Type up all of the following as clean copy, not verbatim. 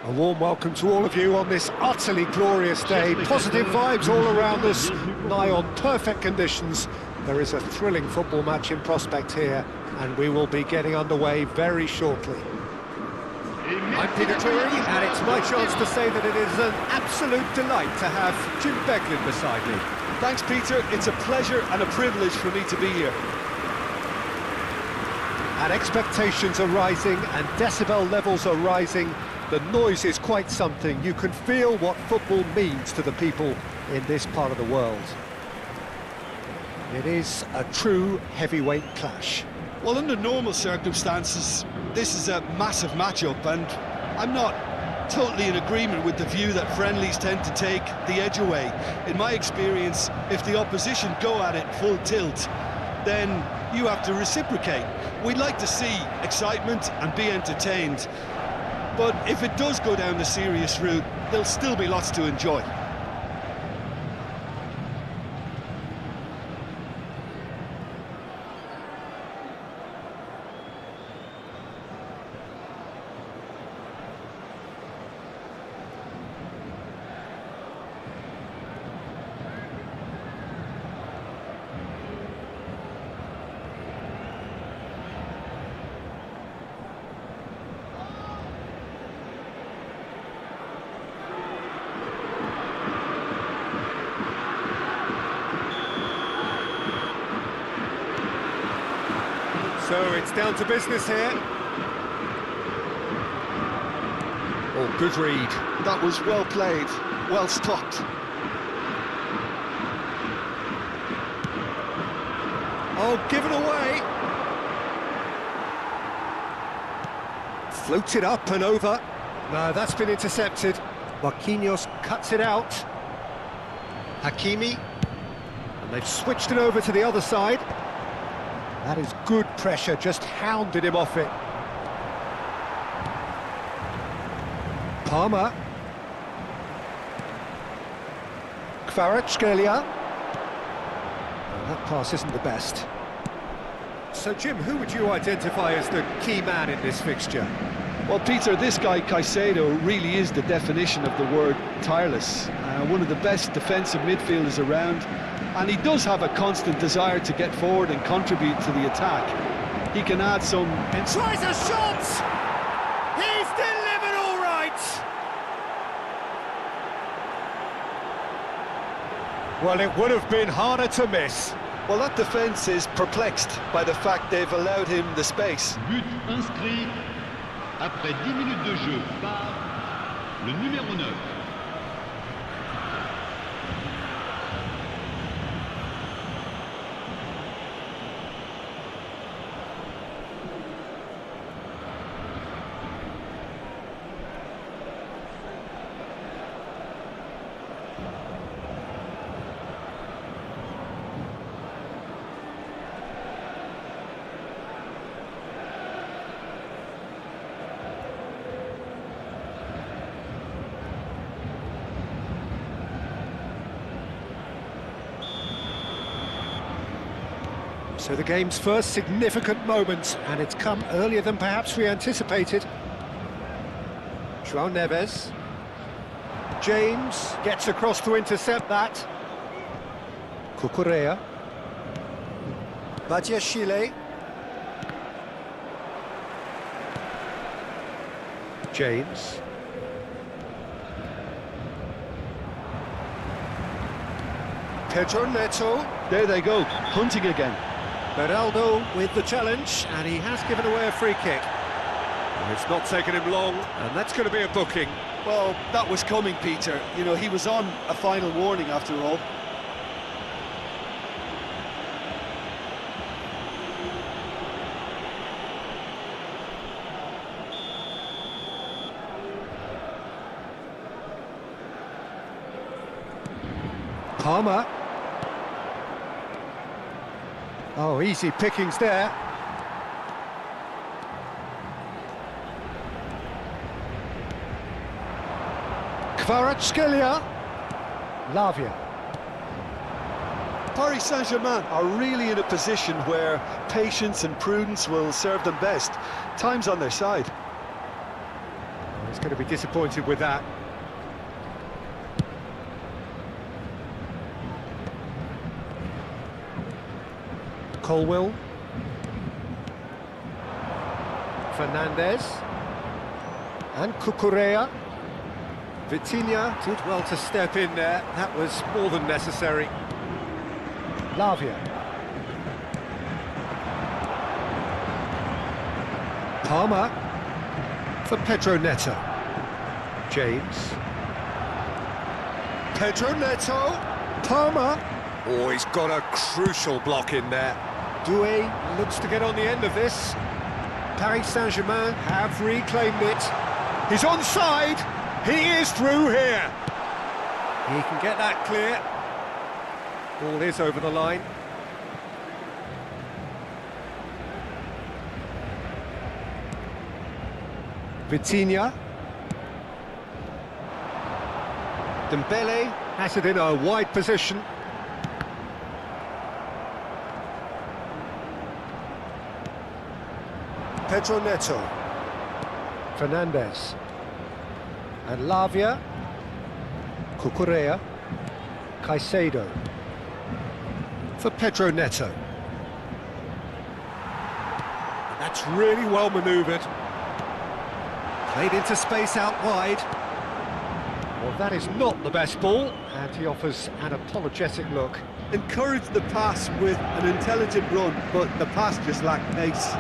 A warm welcome to all of you on this utterly glorious day. Positive vibes all around us, nigh on perfect conditions. There is a thrilling football match in prospect here, and we will be getting underway very shortly. I'm Peter Turi, and it's my chance to say that it is an absolute delight to have Jim Beglin beside me. Thanks, Peter. It's a pleasure and a privilege for me to be here. And expectations are rising, and decibel levels are rising. The noise is quite something. You can feel what football means to the people in this part of the world. It is a true heavyweight clash. Well, under normal circumstances, this is a massive matchup, and I'm not totally in agreement with the view that friendlies tend to take the edge away. In my experience, if the opposition go at it full tilt, then you have to reciprocate. We'd like to see excitement and be entertained. But if it does go down the serious route, there'll still be lots to enjoy. So it's down to business here. Oh, good read. That was well played, well stopped. Oh, given away. Floated up and over. No, that's been intercepted. Marquinhos cuts it out. Hakimi. And they've switched it over to the other side. That is good pressure, just hounded him off it. Palmer. Kvaratskhelia. That pass isn't the best. So, Jim, who would you identify as the key man in this fixture? Well, Peter, this guy, Caicedo, really is the definition of the word tireless. One of the best defensive midfielders around. And he does have a constant desire to get forward and contribute to the attack. He can add some... And tries a shot! He's delivered all right! Well, it would have been harder to miss. Well, that defence is perplexed by the fact they've allowed him the space. But inscrit après 10 minutes de jeu par le numéro 9. So the game's first significant moment, and it's come earlier than perhaps we anticipated. João Neves. James gets across to intercept that. Cucurella. Badiashile. James. Pedro Neto. There they go, hunting again. Beraldo with the challenge, and he has given away a free kick. And it's not taken him long, and that's going to be a booking. Well, that was coming, Peter. You know, he was on a final warning after all. Palmer. Oh, easy pickings there. Kvaratskhelia. Lavia. Paris Saint-Germain are really in a position where patience and prudence will serve them best. Time's on their side. He's going to be disappointed with that. Colwill. Fernandez. And Cucurella. Vitinha did well to step in there. That was more than necessary. Lavia. Palmer. For Pedro Neto. James. Pedro Neto. Palmer. Oh, he's got a crucial block in there. Doué looks to get on the end of this. Paris Saint-Germain have reclaimed it. He's onside. He is through here. He can get that clear. Ball is over the line. Vitinha. Dembele has it in a wide position. Pedro Neto. Fernandez. And Lavia. Cucurella. Caicedo. For Pedro Neto. And that's really well manoeuvred. Played into space out wide. Well, that is not the best ball, and he offers an apologetic look. Encouraged the pass with an intelligent run, but the pass just lacked pace.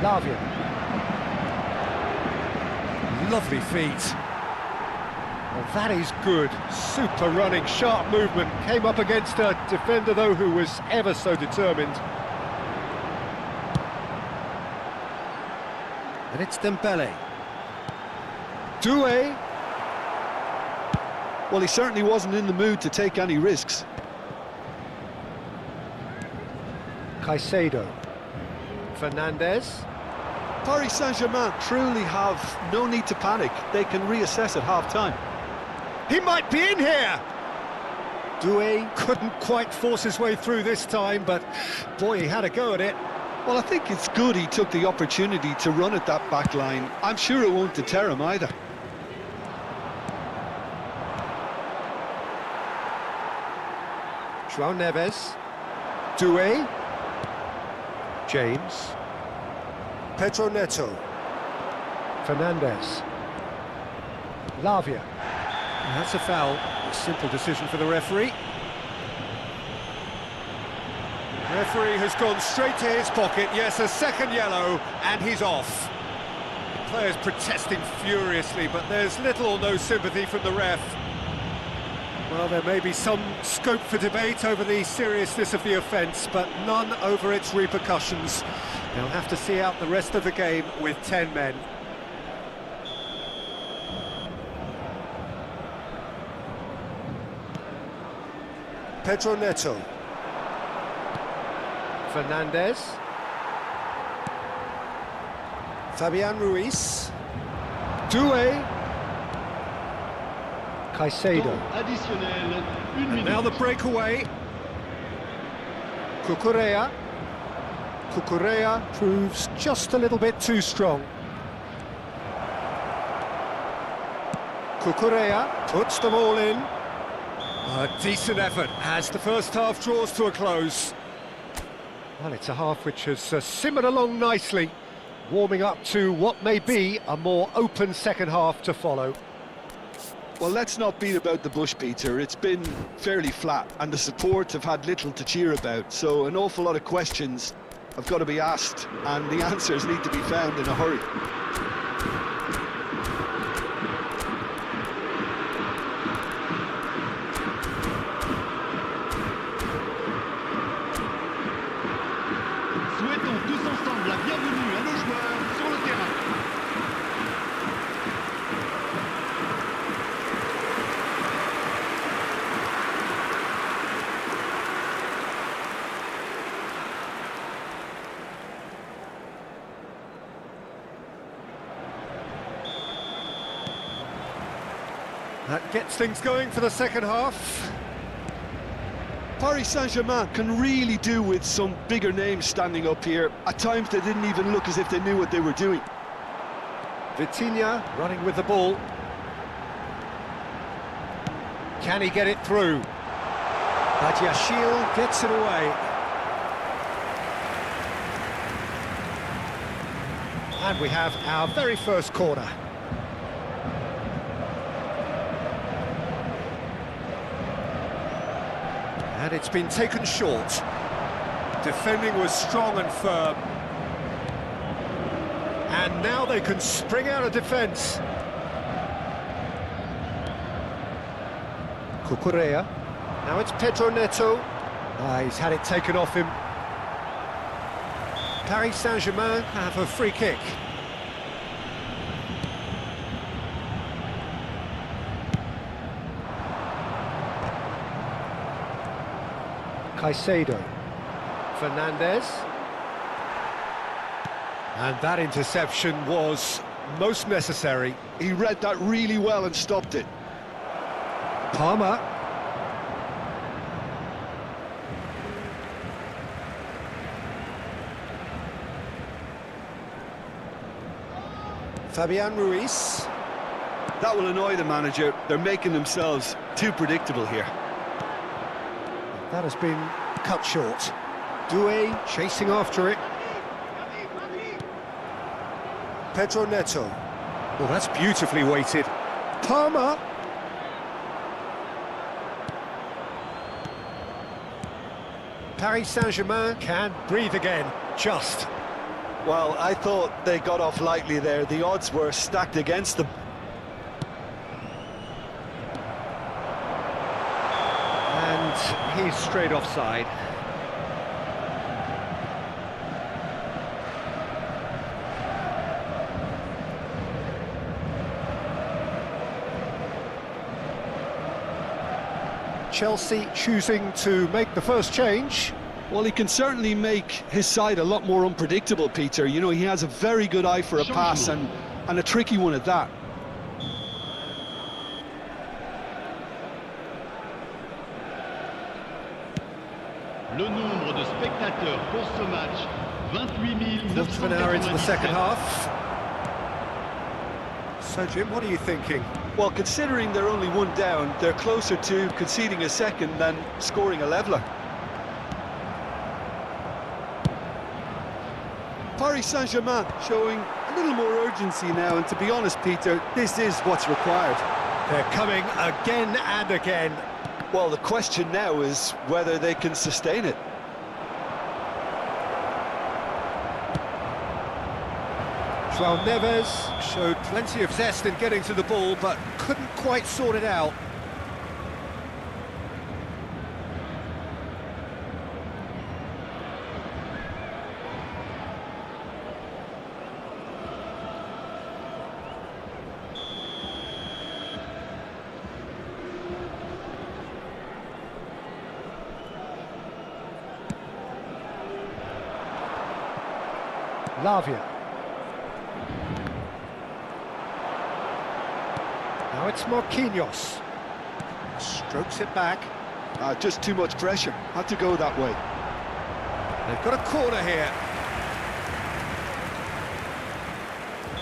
Lavia. Lovely feet. Well, that is good. Super running, sharp movement. Came up against a defender, though, who was ever so determined. And it's Dembele. Doué. Well, he certainly wasn't in the mood to take any risks. Caicedo. Fernandez. Paris Saint-Germain truly have no need to panic. They can reassess at half-time. He might be in here! Doué couldn't quite force his way through this time, but boy, he had a go at it. Well, I think it's good he took the opportunity to run at that back line. I'm sure it won't deter him either. João Neves. Doué. James. Pedro Neto. Fernandez. Lavia. And that's a foul. A simple decision for the referee. Referee has gone straight to his pocket. Yes, a second yellow, and he's off. The players protesting furiously, but there's little or no sympathy from the ref. Well, there may be some scope for debate over the seriousness of the offence, but none over its repercussions. They'll have to see out the rest of the game with 10 men. Pedro Neto. Fernandez. Fabian Ruiz. Doué. Caicedo. Additionnel, une And minute. now the breakaway. Cucurella. Cucurella proves just a little bit too strong. Cucurella puts them all in. A decent effort as the first half draws to a close. Well, it's a half which has simmered along nicely, warming up to what may be a more open second half to follow. Well, let's not beat about the bush, Peter. It's been fairly flat, and the support have had little to cheer about, so an awful lot of questions have got to be asked, and the answers need to be found in a hurry. Souhaitons tous ensemble la bienvenue à nos joueurs sur le terrain. That gets things going for the second half. Paris Saint-Germain can really do with some bigger names standing up here. At times they didn't even look as if they knew what they were doing. Vitinha running with the ball. Can he get it through? Badiashile gets it away. And we have our very first corner. And it's been taken short. Defending was strong and firm. And now they can spring out of defence. Cucurella. Now it's Pedro Neto. He's had it taken off him. Paris Saint-Germain have a free kick. Caicedo. Fernandez. And that interception was most necessary. He read that really well and stopped it. Palmer. Fabian Ruiz. That will annoy the manager. They're making themselves too predictable here. That has been cut short. Doué chasing after it. Pedro Neto. Well, that's beautifully weighted. Palmer. Paris Saint-Germain can breathe again, just. Well, I thought they got off lightly there. The odds were stacked against them. And he's straight offside. Chelsea choosing to make the first change. Well, he can certainly make his side a lot more unpredictable, Peter. You know, he has a very good eye for a pass and a tricky one at that. Le nombre de spectateurs pour ce match, 28 Quarter of an hour into the second 997. half. So, Jim, what are you thinking? Well, considering they're only one down, they're closer to conceding a second than scoring a leveller. Paris Saint-Germain showing a little more urgency now, and to be honest, Peter, this is what's required. They're coming again and again. Well, the question now is whether they can sustain it. João Neves showed plenty of zest in getting to the ball, but couldn't quite sort it out. Lavia. Now it's Marquinhos. Strokes it back. Just too much pressure. Had to go that way. They've got a corner here.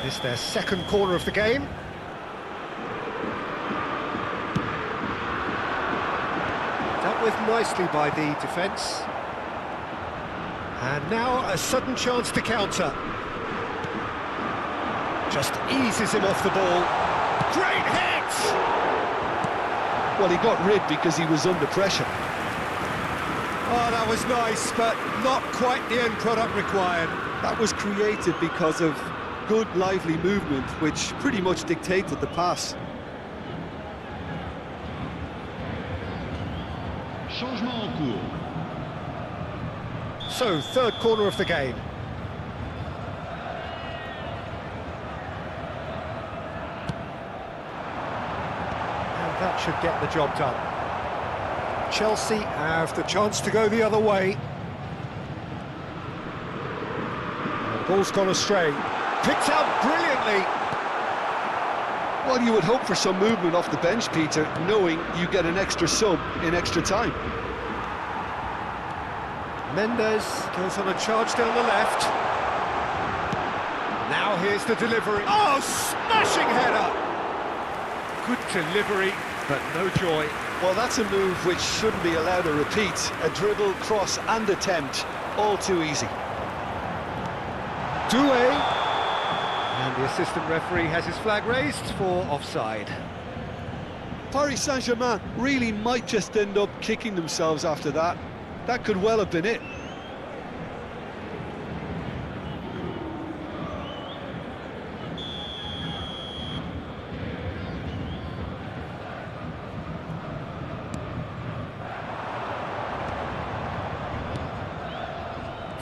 This is their second corner of the game. Dealt with nicely by the defence. And now a sudden chance to counter. Just eases him off the ball. Great hit! Well, he got rid because he was under pressure. Oh, that was nice, but not quite the end product required. That was created because of good, lively movement, which pretty much dictated the pass. Changement en cours. So, third corner of the game. And that should get the job done. Chelsea have the chance to go the other way. The ball's gone astray. Picked out brilliantly. Well, you would hope for some movement off the bench, Peter, knowing you get an extra sub in extra time. Mendes goes on a charge down the left. Now here's the delivery. Oh, smashing header! Good delivery, but no joy. Well, that's a move which shouldn't be allowed to repeat. A dribble, cross and attempt, all too easy. Doué. And the assistant referee has his flag raised for offside. Paris Saint-Germain really might just end up kicking themselves after that. That could well have been it.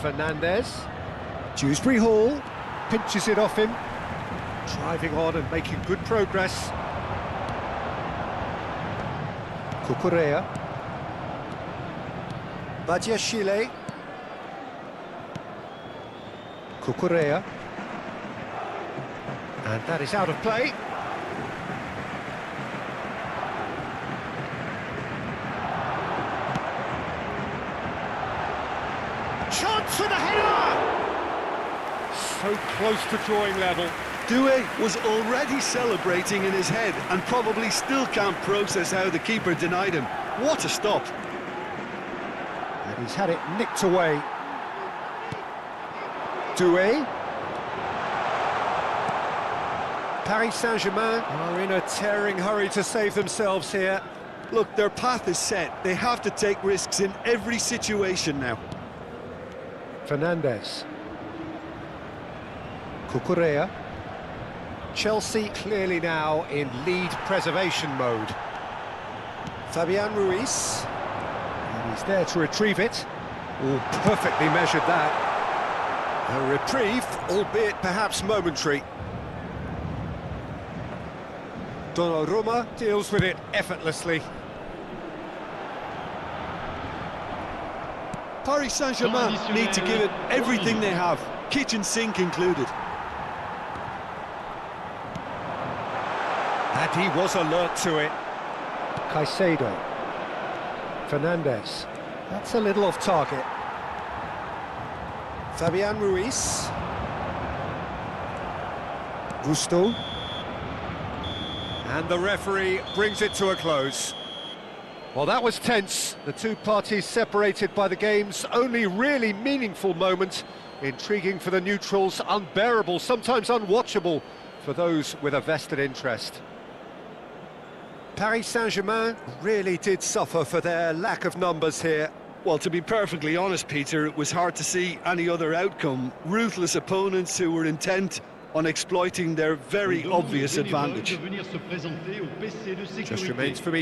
Fernandez. Dewsbury Hall pinches it off him. Driving on and making good progress. Cucurella. Badiashile. Cucurella. And that is out of play. Chance for the header! So close to drawing level. Doué was already celebrating in his head and probably still can't process how the keeper denied him. What a stop! And he's had it nicked away. Doué. Paris Saint-Germain are in a tearing hurry to save themselves here. Look, their path is set. They have to take risks in every situation now. Fernandez. Cucurella. Chelsea clearly now in lead preservation mode. Fabian Ruiz. And he's there to retrieve it. Oh, perfectly measured that. A reprieve, albeit perhaps momentary. Donnarumma deals with it effortlessly. Paris Saint-Germain need to give it everything they have, kitchen sink included. And he was alert to it. Caicedo. Fernandez. That's a little off target. Fabian Ruiz. Gusto. And the referee brings it to a close. Well, that was tense. The two parties separated by the game's only really meaningful moment. Intriguing for the neutrals, unbearable, sometimes unwatchable for those with a vested interest. Paris Saint-Germain really did suffer for their lack of numbers here. Well, to be perfectly honest, Peter, it was hard to see any other outcome. Ruthless opponents who were intent on exploiting their very obvious advantage. Just remains for me